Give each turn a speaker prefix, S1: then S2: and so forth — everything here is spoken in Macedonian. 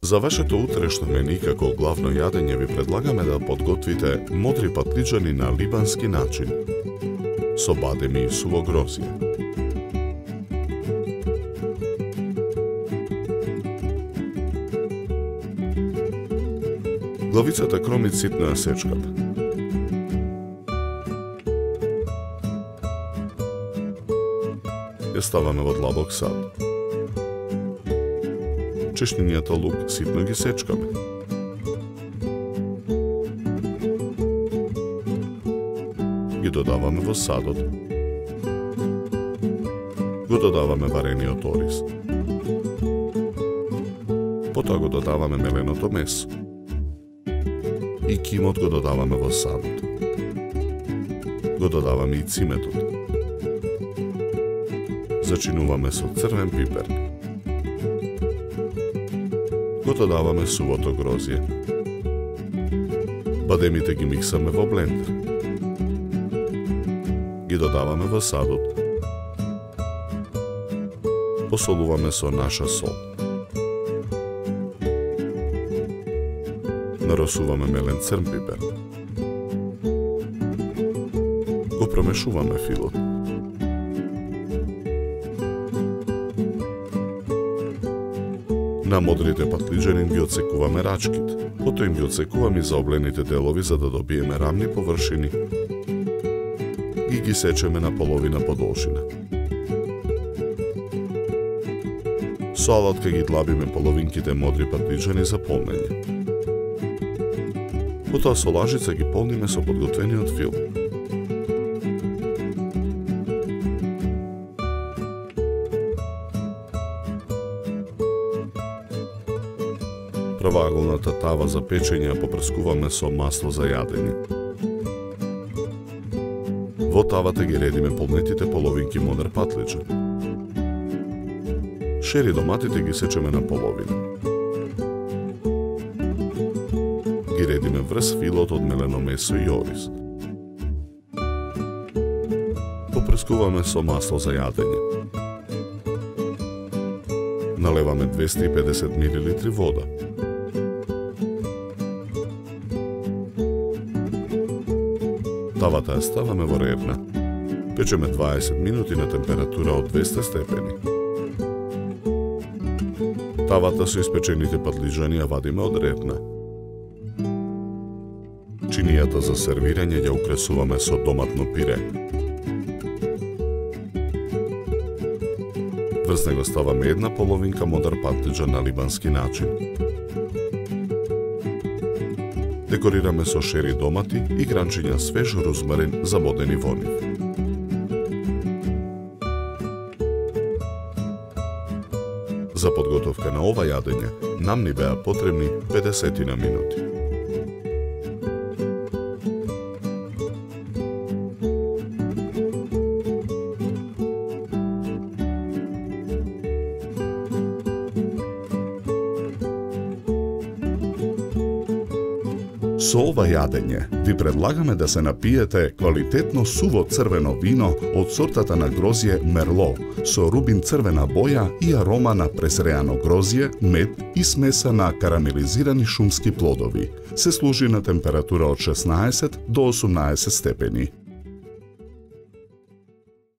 S1: За вашето утрешно мени како главно јадење ви предлагаме да подготвите модри патлиџани на либански начин со бадеми и суво грозје. Главицата кромит ситно ја сечкате. Ја ставаме во длабок сад. Чешнинијата лук ситно ги сечкаме. Ги додаваме во садот. Го додаваме варениот ориз. Потоа го додаваме меленото месо. И кимот го додаваме во садот. Го додаваме и циметот. Зачинуваме со црвен пипер. Го додаваме сувото грозје. Бадемите ги миксаме во блендер. Ги додаваме во садот. Посолуваме со наша сол. Наросуваме мелен црн пипер. Го промешуваме филот. На модрите патлиџани ги отсекуваме рачките, потоа им ги отсекуваме и заоблените делови за да добиеме рамни површини и ги сечеме на половина подолжина. Со алатка ги длабиме половинките модри патлиџани за полнење. Потоа со лажица ги полниме со подготвениот фил. Правоаголната тава за печење ја попрскуваме со масло за јадење. Во тавата ги редиме полнетите половинки модер патлиџан. Шери доматите ги сечеме на половина. Ги редиме врз филот од мелено месо и ориз. Попрскуваме со масло за јадење. Налеваме 250 мл вода. Тавата ја ставаме во рерна. Печеме 20 минути на температура од 200 степени. Тавата со испечените патлиџани ја вадиме од рерна. Чинијата за сервирање ја украсуваме со доматно пире. Врз него ставаме една половинка модер патлиџан на либански начин. Декорираме со шери домати и гранчиња свеж розмарин замодени во нив. За подготовка на ова јадење нам ни беа потребни 50 минути.
S2: Со ова јадење ви предлагаме да се напиете квалитетно суво црвено вино од сортата на грозје Мерло со рубин црвена боја и арома на пресреано грозје, мед и смеса на карамелизирани шумски плодови. Се служи на температура од 16 до 18 степени.